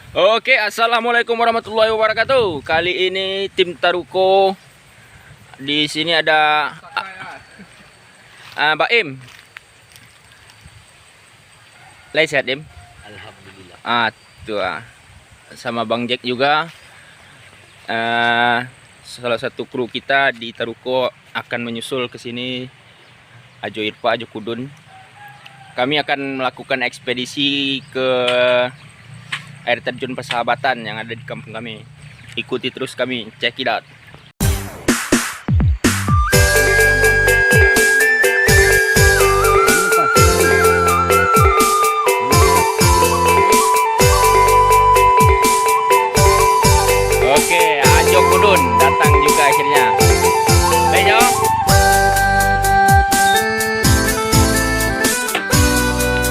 Oke, assalamualaikum warahmatullahi wabarakatuh. Kali ini tim Taruko di sini ada Baim. Lai sehat, Im? Alhamdulillah. Tuh. Sama Bang Jack juga. Salah satu kru kita di Taruko akan menyusul ke sini. Ajo Irpa, Ajo Kudun. Kami akan melakukan ekspedisi ke air terjun persahabatan yang ada di kampung kami. Ikuti terus kami, check it out. Oke, Ajo Kudun datang juga akhirnya. Ayo.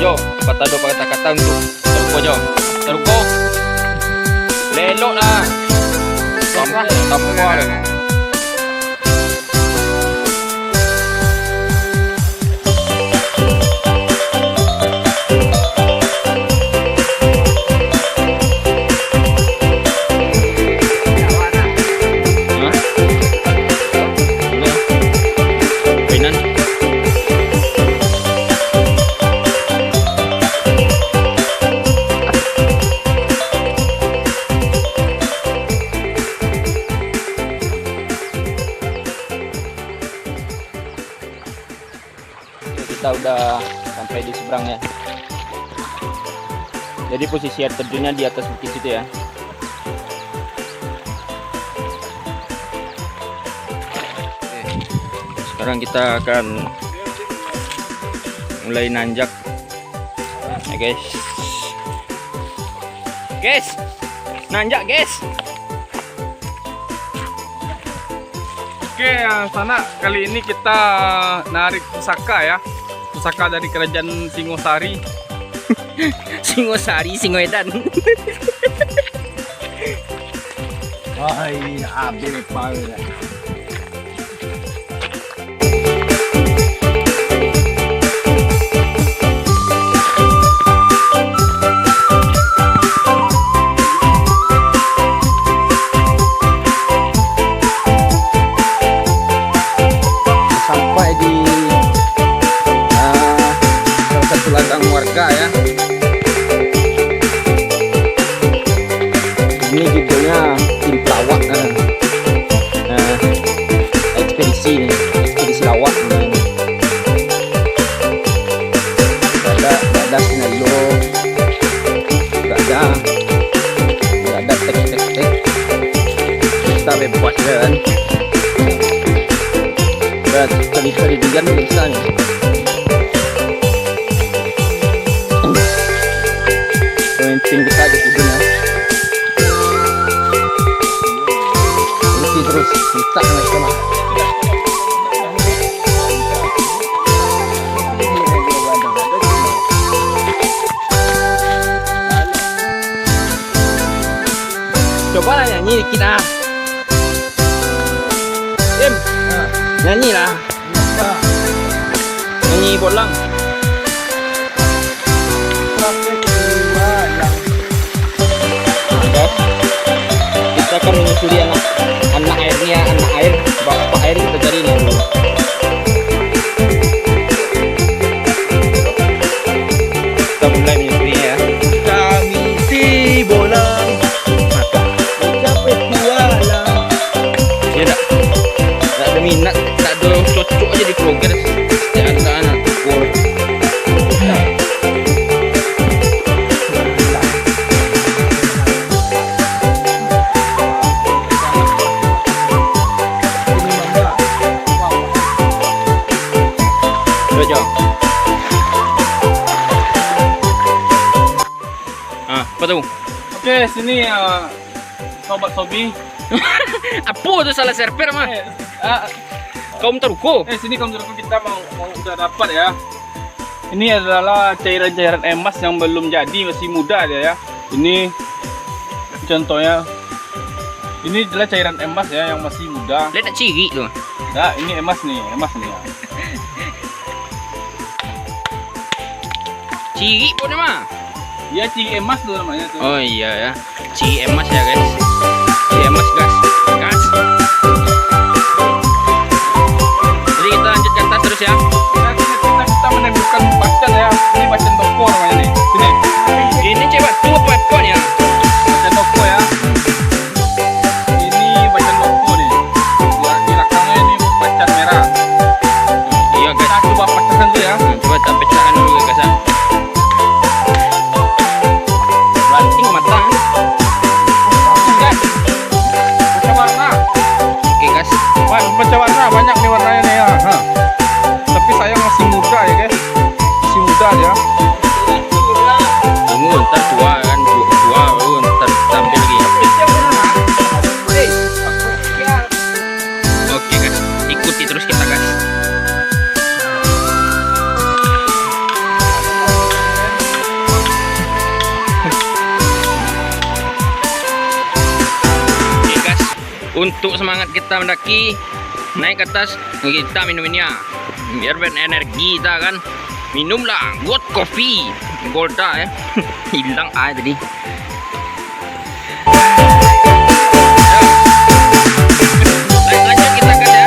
Jo, kata-kata untuk Taruko, Jo. Taruko. Lelok lah. Tampua lah. Kita udah sampai di seberang ya. Jadi posisi air terjunnya di atas bukit itu ya. Oke. Sekarang kita akan mulai nanjak ya guys. Nanjak guys. Oke, sana kali ini kita narik pusaka ya. Pusaka dari kerajaan Singosari. Singosari, Singoedan. Ay, abil pala. Sampai di salah satu ladang warga ya. Ini judulnya tim pelawak. Ekspedisi lawak. Ada skenario, nggak ada tek. Kita bebas kan. Kali dengan misalnya penting kita aja kudunya ini terus kita nasional. Coba lah nyanyi dikit ah. Nyanyi lah. Nyanyi bolang. Kita akan menyusuri anak airnya, anak air, bapak air kita cari nih dulu. Kita mulai menyusuri ya. Kami si bolang, capek jualan. Ya tak ada minat, tak ada cocok aja di progres. Setiap anak-anak tukul. Cocok. Apa tuh? Oke, sini sobat Sobi. Apa tuh salah server mah? Kaum Taruko. Sini kawan-kawan kita mau udah dapat ya. Ini adalah cairan-cairan emas yang belum jadi, masih muda dia ya. Ini contohnya. Ini adalah cairan emas ya yang masih muda. Lihat tak ciri tuh. Nah, ini emas nih ya. Ciri pun mah. Ya Ci Emas tuh namanya tuh. Oh iya ya, Ciemas ya guys, Ciemas gas, gas. Jadi kita lanjut ke atas terus ya. Nah, kita menemukan bacan ya. Ini bacan toko namanya nih. Sini. Ini coba tuh apa ya? Bacan toko ya. Ini bacan toko nih. Ya, di belakangnya ini bacan merah. Iya guys. Kita coba pecahkan dulu ya. Coba kita pecahkan dulu guys ya. Ranting mata. Guys. Pecah warna. Oke guys. Wah, pecah warna banyak nih warnanya nih ya. Hah. Tapi sayang masih muda ya guys. Masih muda dia. Tunggu ntar tua kan, tua baru ntar tampil lagi. Oke guys, ikuti terus kita guys. Oke guys, untuk semangat kita mendaki naik ke atas, kita minum ini ya, biar berenergi kita kan. Minumlah Gold Coffee Golda ya. Hilang air tadi. Lanjut kita kan ya.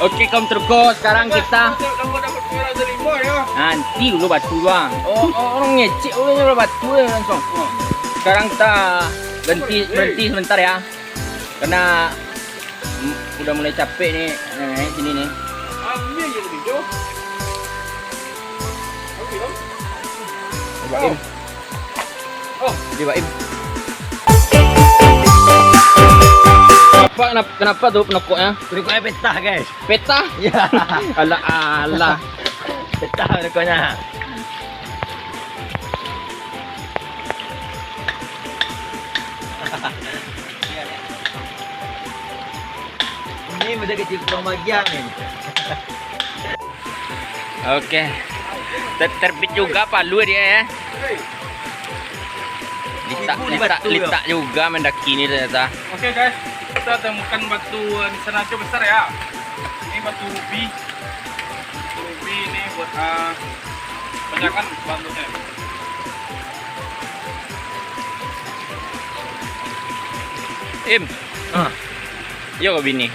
Oke kaum Turko, sekarang kita nanti dulu batu bang. Orang ngecek dulu batu langsung. Sekarang kita berhenti sebentar ya, karena udah mulai capek nih naik sini nih. Coba Im. Kenapa tuh penokoknya? Penokoknya peta guys. Peta? Ya. Alah. Peta penokoknya. Ini udah kecil kurang bagian nih. Oke. Terbit juga palu dia ya. Litak juga mendaki ini ternyata. Oke guys, kita temukan batu di sana aja besar ya. Ini batu rubi. Batu rubi ini buat pecahkan batunya. Im. Yo bini.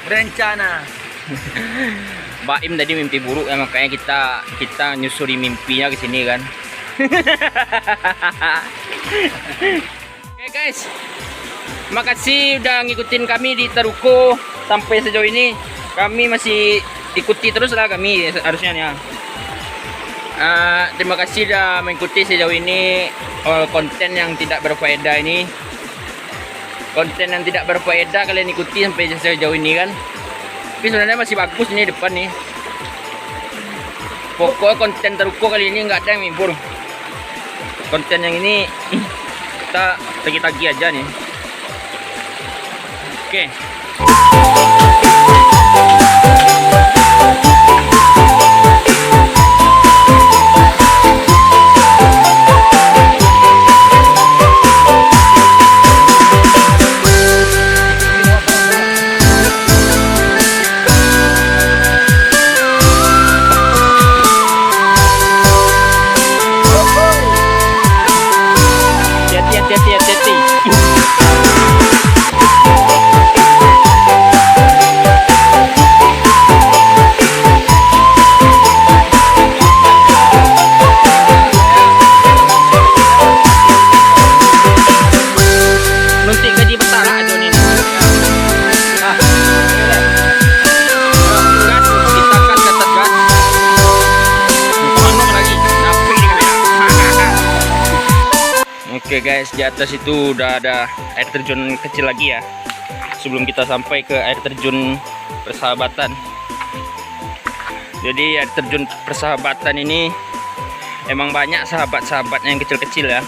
Berencana. Mbak Im tadi mimpi buruk ya, makanya kita nyusuri mimpinya ke sini kan. Oke guys, makasih udah ngikutin kami di Taruko sampai sejauh ini. Kami masih ikuti terus lah kami harusnya ya. Terima kasih udah mengikuti sejauh ini konten yang tidak berfaedah ini. Konten yang tidak berfaedah kalian ikuti sampai sejauh ini kan. Tapi sebenarnya masih bagus ini depan nih. Pokoknya konten Taruko kali ini nggak ada yang menghibur. Konten yang ini kita tagi-tagi aja nih. Oke. Hati-hati. Nuntik gaji betara aja nih. Gas, kita gas ke atas gas. Manok lagi, napi di kamera. Oke guys, di atas itu udah ada air terjun kecil lagi ya. Sebelum kita sampai ke air terjun persahabatan. Jadi air terjun persahabatan ini emang banyak sahabat-sahabatnya yang kecil-kecil ya.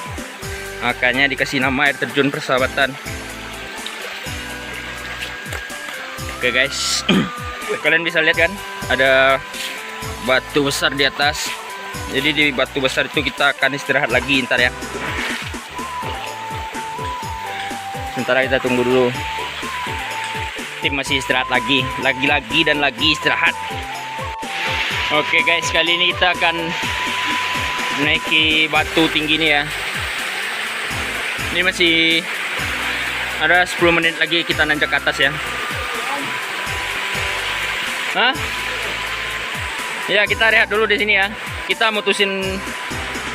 Makanya dikasih nama air terjun persahabatan. Oke guys, kalian bisa lihat kan ada batu besar di atas. Jadi di batu besar itu kita akan istirahat lagi ntar ya. Sementara kita tunggu dulu. Tim masih istirahat lagi dan lagi istirahat. Oke guys, kali ini kita akan menaiki batu tinggi ini ya. Ini masih ada 10 menit lagi kita nanjak ke atas ya. Hah? Ya, kita rehat dulu di sini ya. Kita mutusin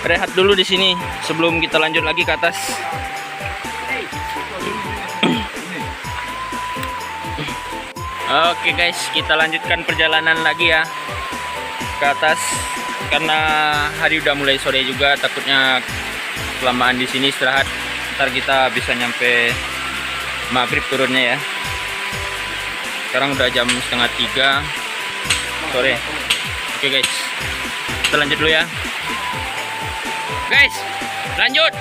rehat dulu di sini sebelum kita lanjut lagi ke atas. Oke guys, kita lanjutkan perjalanan lagi ya ke atas karena hari udah mulai sore juga, takutnya kelamaan di sini istirahat. Ntar kita bisa nyampe maghrib turunnya ya. Sekarang udah jam 2:30 sore. Oke guys, kita lanjut dulu ya. Guys, lanjut.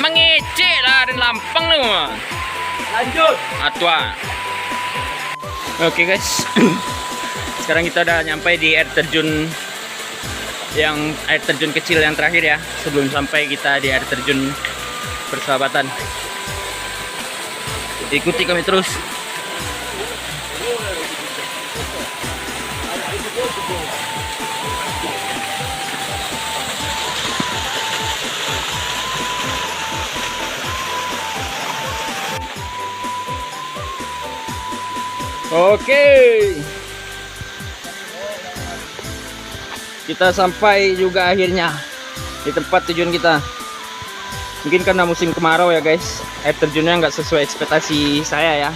Mengecek lah dan lampang nih. Lanjut. Atwa. Oke guys. Sekarang kita udah nyampe di air terjun kecil yang terakhir ya, sebelum sampai kita di air terjun persahabatan. Ikuti kami terus. Oke. Kita sampai juga akhirnya di tempat tujuan kita. Mungkin karena musim kemarau ya guys, air terjunnya nggak sesuai ekspektasi saya ya.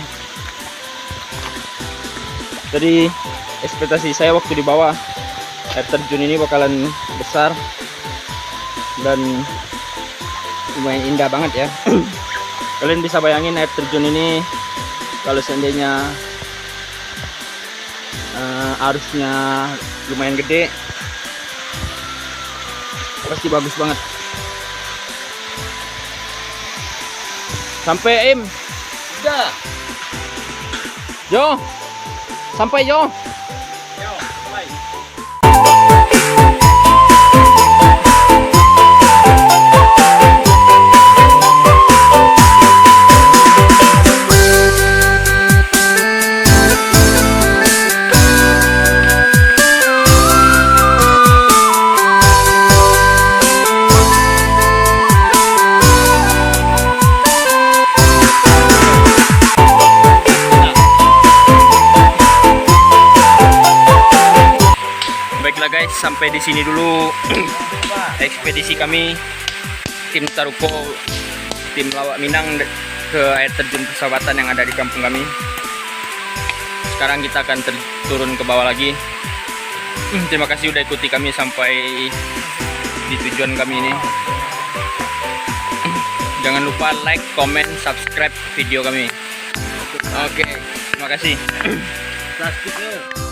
Jadi ekspektasi saya waktu di bawah, air terjun ini bakalan besar dan lumayan indah banget ya. Kalian bisa bayangin air terjun ini kalau seandainya arusnya lumayan gede, pasti bagus banget. Sampai Im. Udah. Jo. Sampai Jo. Yo, mulai. Baiklah guys, sampai di sini dulu ekspedisi kami tim Taruko, tim Lawak Minang ke air terjun persahabatan yang ada di kampung kami. Sekarang kita akan turun ke bawah lagi. Terima kasih udah ikuti kami sampai di tujuan kami ini. Jangan lupa like, comment, subscribe video kami. Oke, terima kasih. Plastiknya.